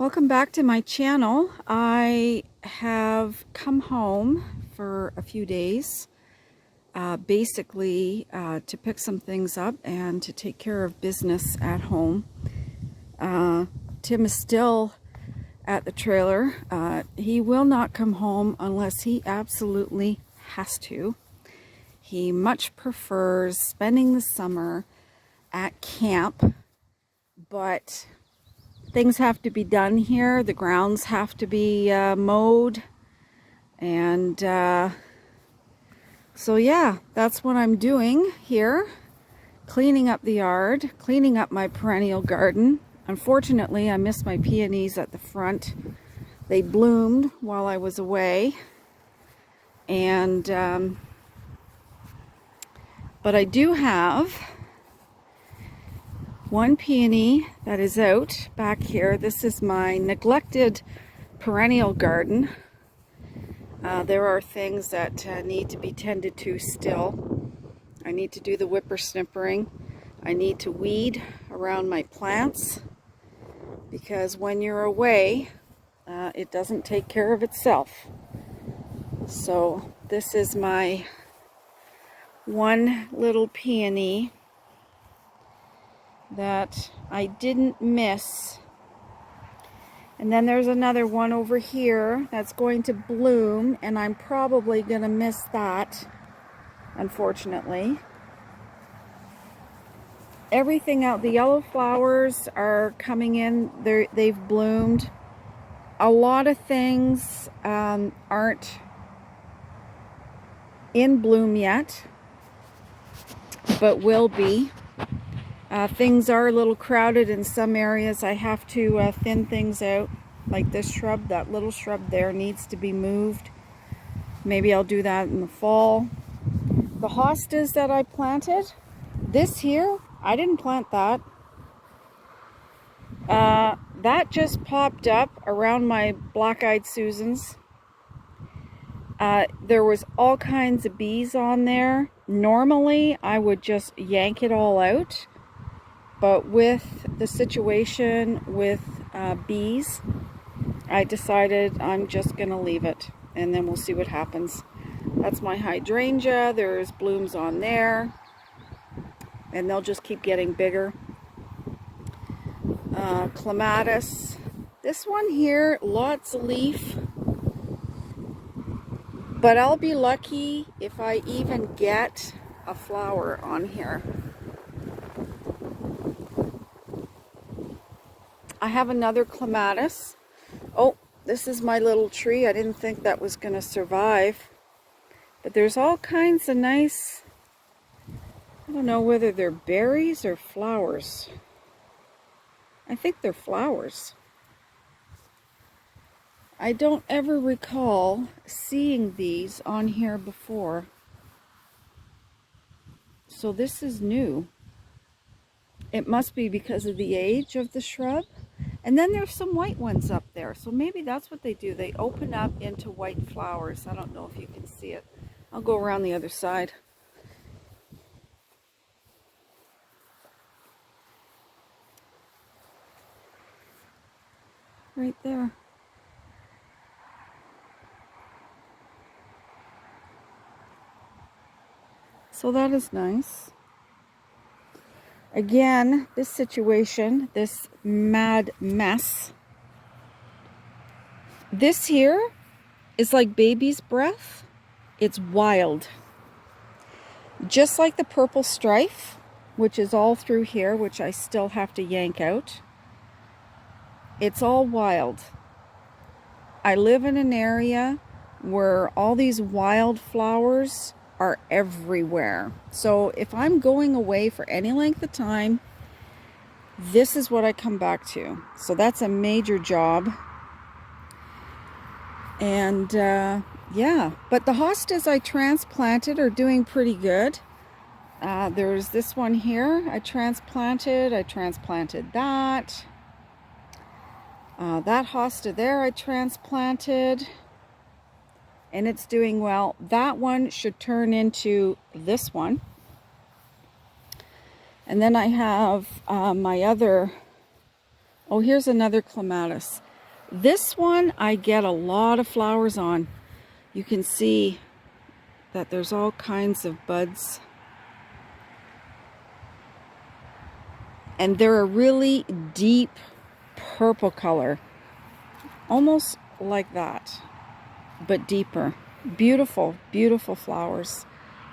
Welcome back to my channel. I have come home for a few days, basically to pick some things up and to take care of business at home. Tim is still at the trailer. He will not come home unless he absolutely has to. He much prefers spending the summer at camp, but things have to be done here. The grounds have to be mowed. And so yeah, that's what I'm doing here. Cleaning up the yard, cleaning up my perennial garden. Unfortunately, I missed my peonies at the front. They bloomed while I was away. And but I do have one peony that is out back here. This is my neglected perennial garden. There are things that need to be tended to still. I need to do the whippersnippering. I need to weed around my plants because when you're away, it doesn't take care of itself. So this is my one little peony that I didn't miss. And then there's another one over here that's going to bloom, and I'm probably going to miss that, unfortunately. Everything out, the yellow flowers are coming in. They've bloomed. A lot of things aren't in bloom yet, but will be. Things are a little crowded in some areas. I have to thin things out, like this shrub. That little shrub there needs to be moved. Maybe I'll do that in the fall. The hostas that I planted, this here, I didn't plant that. That just popped up around my black-eyed Susans. There was all kinds of bees on there. Normally, I would just yank it all out. But with the situation with bees, I decided I'm just going to leave it. And then we'll see what happens. That's my hydrangea. There's blooms on there. And they'll just keep getting bigger. Clematis. This one here, lots of leaf. But I'll be lucky if I even get a flower on here. I have another clematis. Oh, this is my little tree. I didn't think that was going to survive. But there's all kinds of nice, I don't know whether they're berries or flowers. I think they're flowers. I don't ever recall seeing these on here before. So this is new. It must be because of the age of the shrub. And then there's some white ones up there. So maybe that's what they do. They open up into white flowers. I don't know if you can see it. I'll go around the other side. Right there. So that is nice. Again, this situation, this mad mess. This here is like baby's breath. It's wild. Just like the purple strife, which is all through here, which I still have to yank out. It's all wild. I live in an area where all these wildflowers are everywhere. So if I'm going away for any length of time, this is what I come back to. So that's a major job. And yeah, but the hostas I transplanted are doing pretty good. There's this one here I transplanted that. That hosta there I transplanted. And it's doing well. That one should turn into this one. And then I have my other, oh, here's another clematis. This one I get a lot of flowers on. You can see that there's all kinds of buds. And they're a really deep purple color. Almost like that, but deeper. Beautiful, beautiful flowers.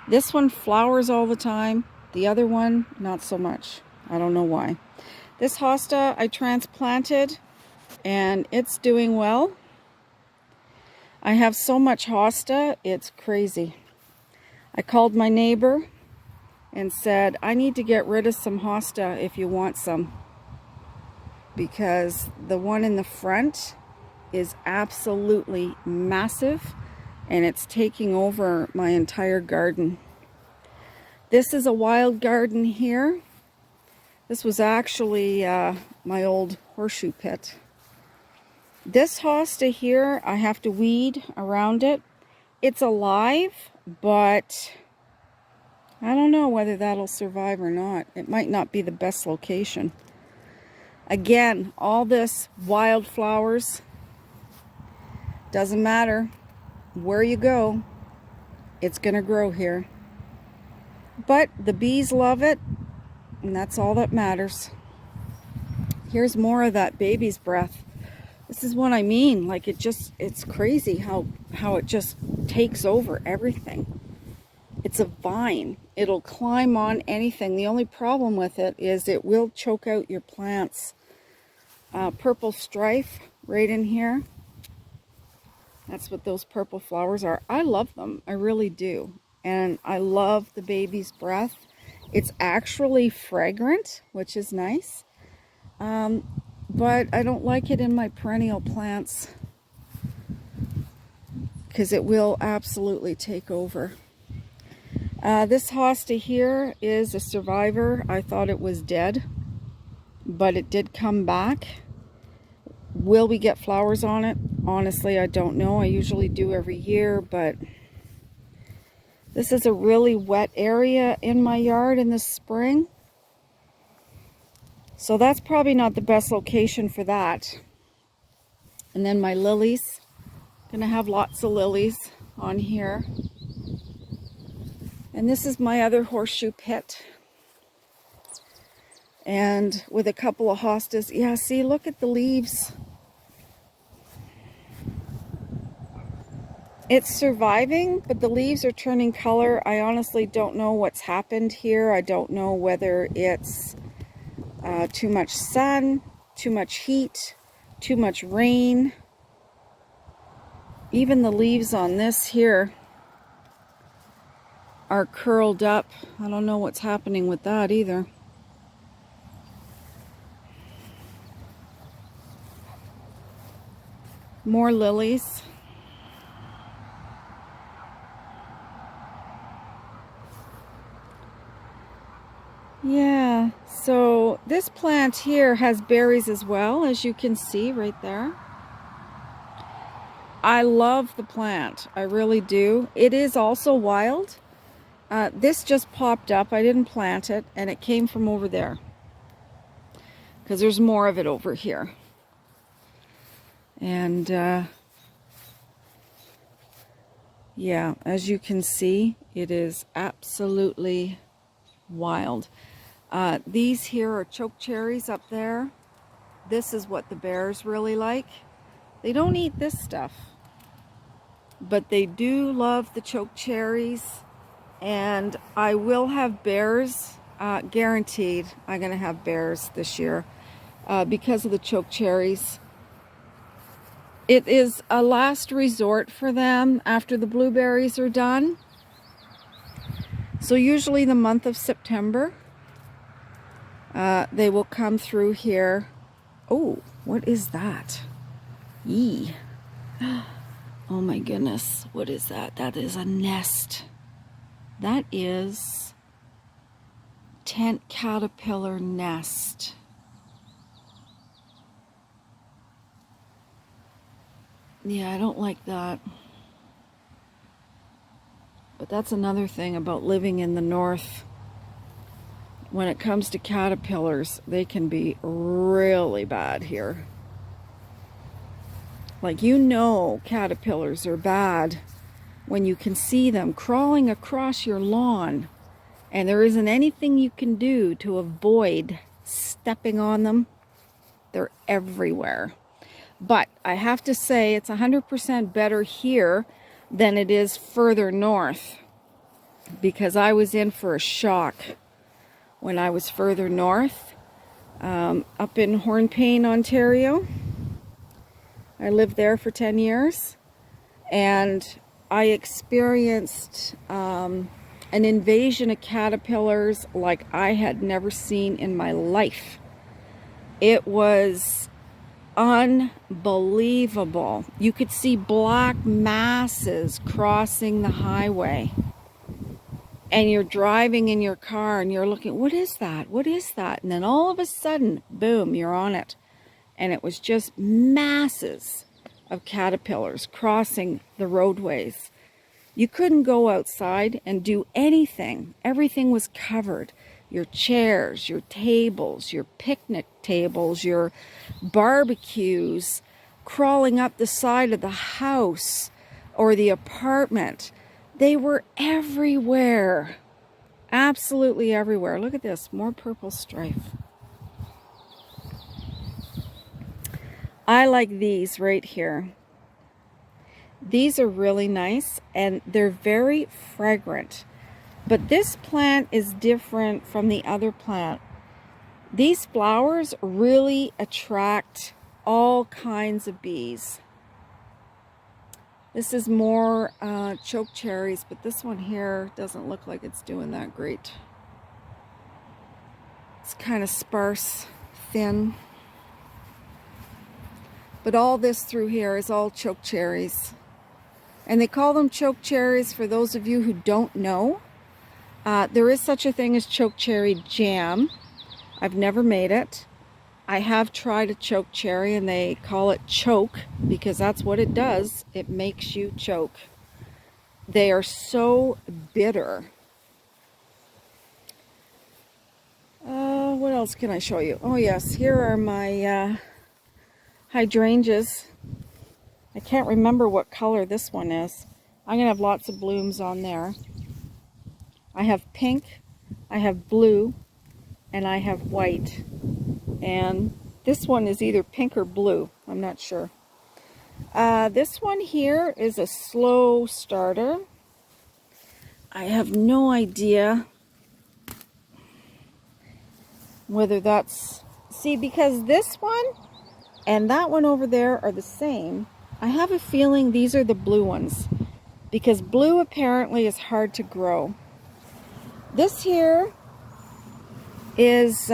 This one flowers all the time. The other one, not so much. I don't know why. This hosta I transplanted and it's doing well. I have so much hosta, it's crazy. I called my neighbor and said, I need to get rid of some hosta if you want some. Because the one in the front is absolutely massive and it's taking over my entire garden. This is a wild garden here. This was actually my old horseshoe pit. This hosta here, I have to weed around it. It's alive, but I don't know whether that'll survive or not. It might not be the best location. Again, all this wildflowers, doesn't matter where you go, it's gonna grow here. But the bees love it, and that's all that matters. Here's more of that baby's breath. This is what I mean, like it's crazy how it just takes over everything. It's a vine. It'll climb on anything. The only problem with it is it will choke out your plants. Purple strife right in here. That's what those purple flowers are. I love them. I really do. And I love the baby's breath. It's actually fragrant, which is nice. But I don't like it in my perennial plants because it will absolutely take over. This hosta here is a survivor. I thought it was dead, but it did come back. Will we get flowers on it? Honestly, I don't know. I usually do every year, but this is a really wet area in my yard in the spring. So that's probably not the best location for that. And then my lilies. Gonna have lots of lilies on here. And this is my other horseshoe pit. And with a couple of hostas. Yeah, see, look at the leaves. It's surviving, but the leaves are turning color. I honestly don't know what's happened here. I don't know whether it's too much sun, too much heat, too much rain. Even the leaves on this here are curled up. I don't know what's happening with that either. More lilies. Yeah, so this plant here has berries as well, as you can see right there. I love the plant, I really do. It is also wild. This just popped up, I didn't plant it, and it came from over there. Because there's more of it over here. And yeah, as you can see, it is absolutely wild. These here are choke cherries up there. This is what the bears really like. They don't eat this stuff, but they do love the choke cherries. And I will have bears, guaranteed I'm gonna have bears this year because of the choke cherries. It is a last resort for them after the blueberries are done. So usually the month of September, they will come through here. Oh, what is that? Yee. Oh my goodness, what is that? That is a nest. That is tent caterpillar nest. Yeah, I don't like that. But that's another thing about living in the north. When it comes to caterpillars, they can be really bad here. Like, you know, caterpillars are bad when you can see them crawling across your lawn and there isn't anything you can do to avoid stepping on them. They're everywhere. But I have to say it's 100% better here than it is further north, because I was in for a shock when I was further north, up in Hornpain, Ontario. I lived there for 10 years, and I experienced an invasion of caterpillars like I had never seen in my life. It was unbelievable. You could see black masses crossing the highway. And you're driving in your car and you're looking, what is that? What is that? And then all of a sudden, boom, you're on it. And it was just masses of caterpillars crossing the roadways. You couldn't go outside and do anything. Everything was covered. Your chairs, your tables, your picnic tables, your barbecues, crawling up the side of the house or the apartment. They were everywhere. Absolutely everywhere. Look at this, more purple strife. I like these right here. These are really nice and they're very fragrant. But this plant is different from the other plant. These flowers really attract all kinds of bees. This is more choke cherries, but this one here doesn't look like it's doing that great. It's kind of sparse, thin. But all this through here is all choke cherries. And they call them choke cherries for those of you who don't know. There is such a thing as choke cherry jam. I've never made it. I have tried a choke cherry and they call it choke because that's what it does. It makes you choke. They are so bitter. What else can I show you? Oh yes, here are my hydrangeas. I can't remember what color this one is. I'm going to have lots of blooms on there. I have pink, I have blue, and I have white. And this one is either pink or blue. I'm not sure. This one here is a slow starter. I have no idea whether that's... See, because this one and that one over there are the same. I have a feeling these are the blue ones, because blue apparently is hard to grow. This here is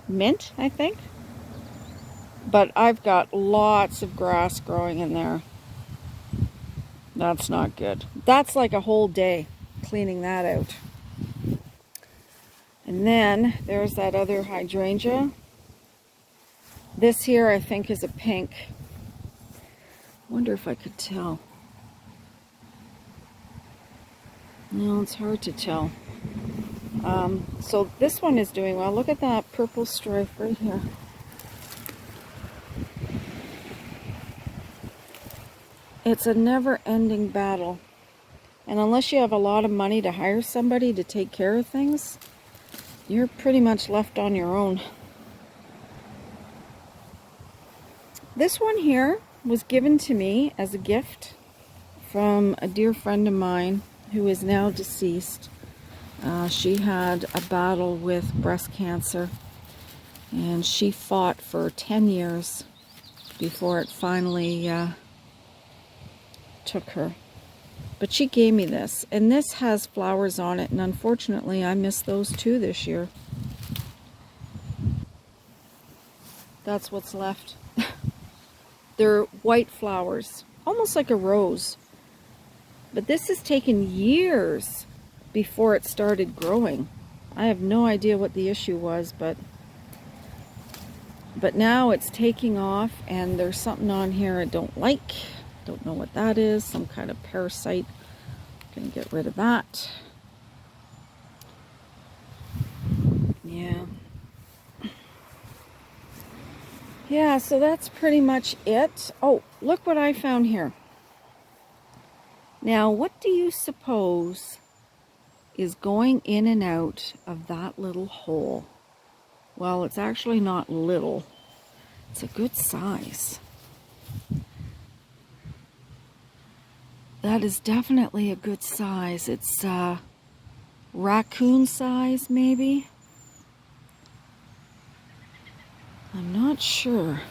mint, I think. But I've got lots of grass growing in there. That's not good. That's like a whole day cleaning that out. And then there's that other hydrangea. This here I think is a pink. Wonder if I could tell. No, it's hard to tell. So this one is doing well. Look at that purple stripe right here. It's a never-ending battle. And unless you have a lot of money to hire somebody to take care of things, you're pretty much left on your own. This one here was given to me as a gift from a dear friend of mine who is now deceased. She had a battle with breast cancer, and she fought for 10 years before it finally took her. But she gave me this, and this has flowers on it, and unfortunately I missed those too this year. That's what's left. They're white flowers, almost like a rose. But this has taken years before it started growing. I have no idea what the issue was, but now it's taking off, and there's something on here I don't like. Don't know what that is. Some kind of parasite. Gonna get rid of that. Yeah. Yeah, so that's pretty much it. Oh, look what I found here. Now, what do you suppose is going in and out of that little hole? Well, it's actually not little. It's a good size. That is definitely a good size. It's raccoon size, maybe. I'm not sure.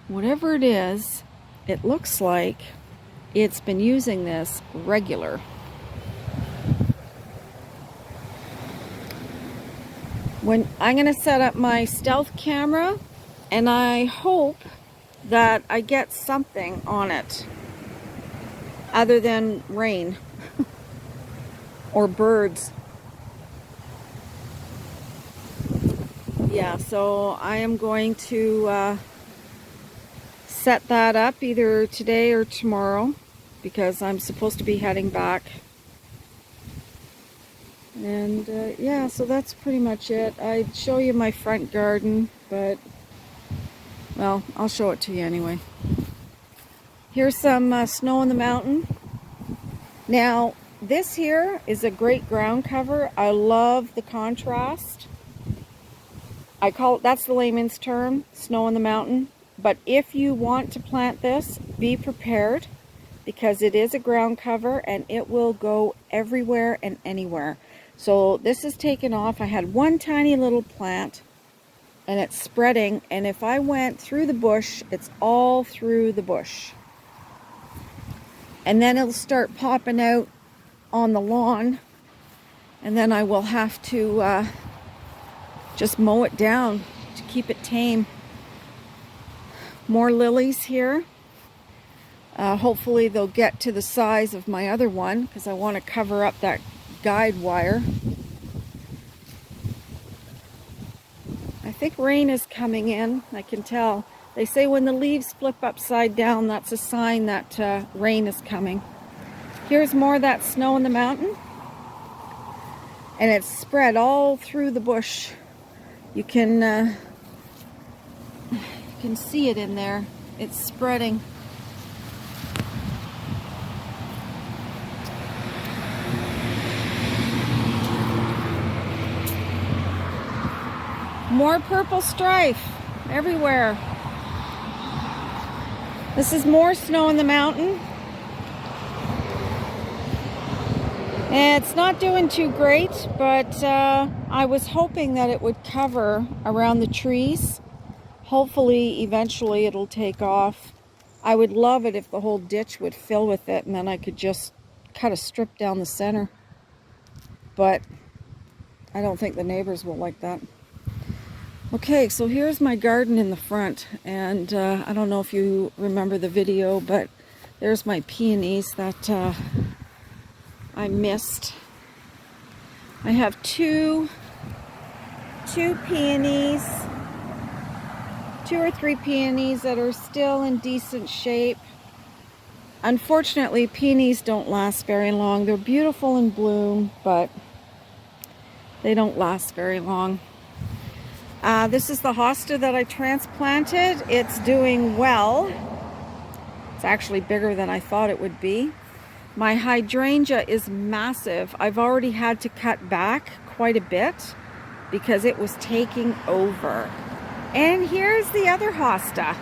Whatever it is, it looks like it's been using this regular. When I'm going to set up my stealth camera, and I hope that I get something on it other than rain or birds. Yeah, so I am going to set that up either today or tomorrow because I'm supposed to be heading back. And yeah, so that's pretty much it. I'd show you my front garden, but well, I'll show it to you anyway. Here's some snow on the mountain. Now, this here is a great ground cover. I love the contrast. I call it, that's the layman's term, snow on the mountain. But if you want to plant this, be prepared because it is a ground cover and it will go everywhere and anywhere. So this is taken off. I had one tiny little plant and it's spreading, and if I went through the bush, it's all through the bush. And then it'll start popping out on the lawn, and then I will have to just mow it down to keep it tame. More lilies here. Hopefully they'll get to the size of my other one because I want to cover up that guide wire. I think rain is coming in, I can tell. They say when the leaves flip upside down, that's a sign that rain is coming. Here's more of that snow in the mountain. And it's spread all through the bush. You can see it in there. It's spreading. More purple strife everywhere. This is more snow in the mountain. And it's not doing too great, but I was hoping that it would cover around the trees. Hopefully, eventually it'll take off. I would love it if the whole ditch would fill with it and then I could just cut a strip down the center. But I don't think the neighbors will like that. Okay, so here's my garden in the front, and I don't know if you remember the video, but there's my peonies that I missed. I have two peonies, 2 or 3 peonies that are still in decent shape. Unfortunately, peonies don't last very long. They're beautiful in bloom, but they don't last very long. This is the hosta that I transplanted. It's doing well. It's actually bigger than I thought it would be. My hydrangea is massive. I've already had to cut back quite a bit because it was taking over. And here's the other hosta.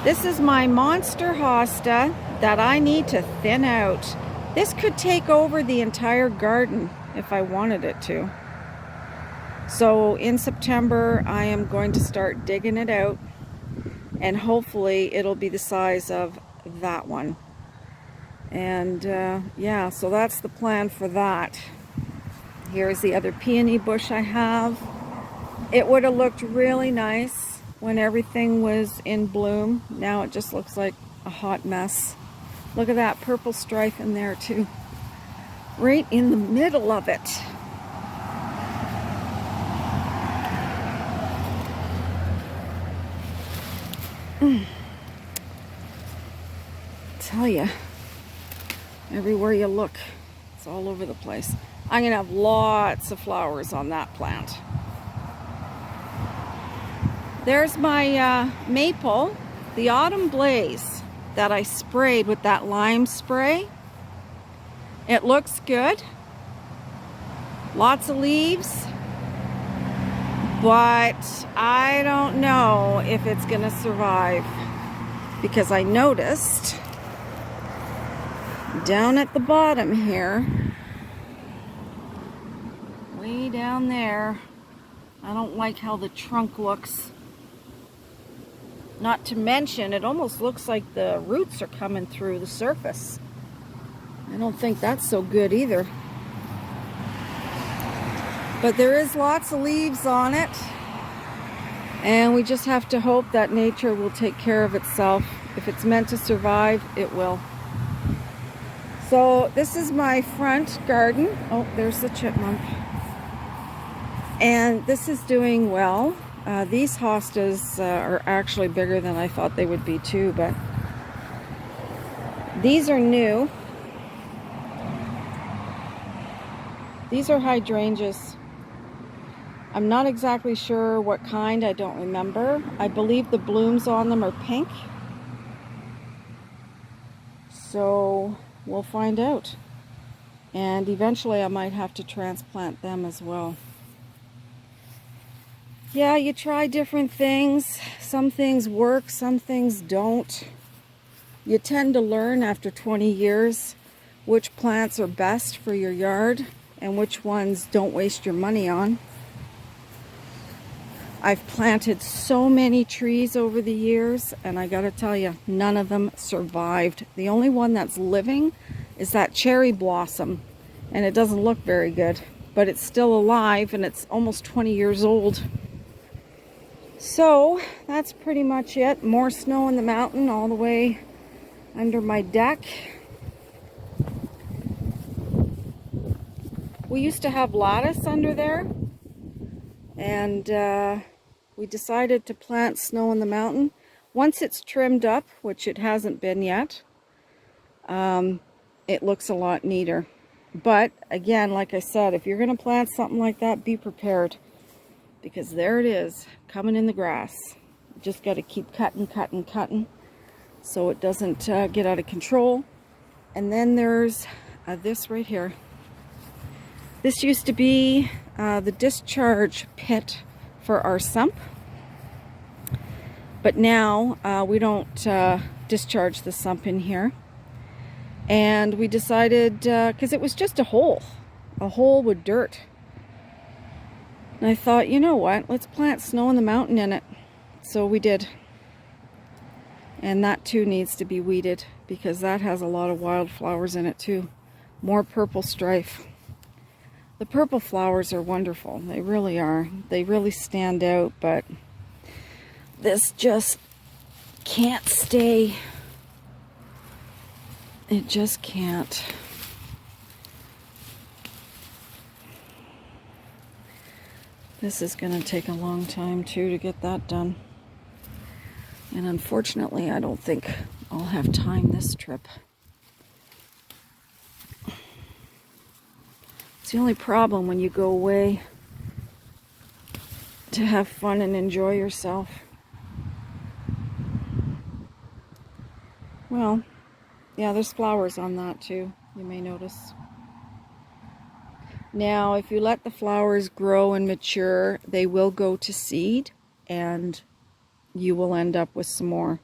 This is my monster hosta that I need to thin out. This could take over the entire garden if I wanted it to. So in September, I am going to start digging it out, and hopefully it'll be the size of that one. And yeah, so that's the plan for that. Here's the other peony bush I have. It would have looked really nice when everything was in bloom. Now it just looks like a hot mess. Look at that purple strife in there too. Right in the middle of it. Tell you, everywhere you look, it's all over the place. I'm gonna have lots of flowers on that plant. There's my maple, the Autumn Blaze that I sprayed with that lime spray. It looks good. Lots of leaves. But I don't know if it's gonna survive, because I noticed down at the bottom here, way down there, I don't like how the trunk looks. Not to mention, it almost looks like the roots are coming through the surface. I don't think that's so good either. But there is lots of leaves on it, and we just have to hope that nature will take care of itself. If it's meant to survive, it will. So this is my front garden. Oh, there's the chipmunk. And this is doing well. These hostas are actually bigger than I thought they would be too, but these are new. These are hydrangeas. I'm not exactly sure what kind, I don't remember. I believe the blooms on them are pink. So we'll find out. And eventually I might have to transplant them as well. Yeah, you try different things. Some things work, some things don't. You tend to learn after 20 years which plants are best for your yard and which ones don't waste your money on. I've planted so many trees over the years, and I gotta tell you, none of them survived. The only one that's living is that cherry blossom, and it doesn't look very good, but it's still alive, and it's almost 20 years old. So that's pretty much it. More snow in the mountain all the way under my deck. We used to have lattice under there, and we decided to plant snow in the mountain. Once it's trimmed up, which it hasn't been yet, it looks a lot neater. But again, like I said, if you're going to plant something like that, be prepared. Because there it is, coming in the grass. You just got to keep cutting, cutting, cutting, so it doesn't get out of control. And then there's this right here. This used to be the discharge pit for our sump. But now we don't discharge the sump in here. And we decided, because it was just a hole with dirt. And I thought, you know what, let's plant snow in the mountain in it. So we did. And that too needs to be weeded, because that has a lot of wildflowers in it too. More purple strife. The purple flowers are wonderful. They really are. They really stand out, but this just can't stay. It just can't. This is going to take a long time too to get that done. And unfortunately, I don't think I'll have time this trip. It's the only problem when you go away to have fun and enjoy yourself. Well, yeah, there's flowers on that too, you may notice. Now, if you let the flowers grow and mature, they will go to seed, and you will end up with some more.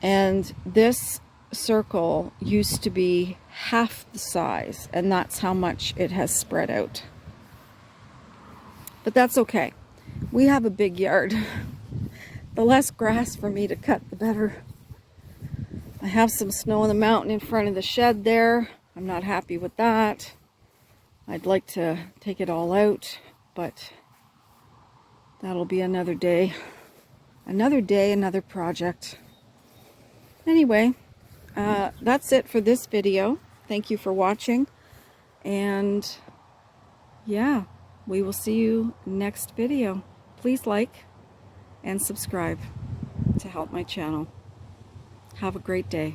And this circle used to be half the size, and that's how much it has spread out. But that's okay. We have a big yard. The less grass for me to cut, the better. I have some snow in the mountain in front of the shed there. I'm not happy with that. I'd like to take it all out, but that'll be another day. Another day, another project. Anyway, that's it for this video. Thank you for watching. And yeah, we will see you next video. Please like and subscribe to help my channel. Have a great day.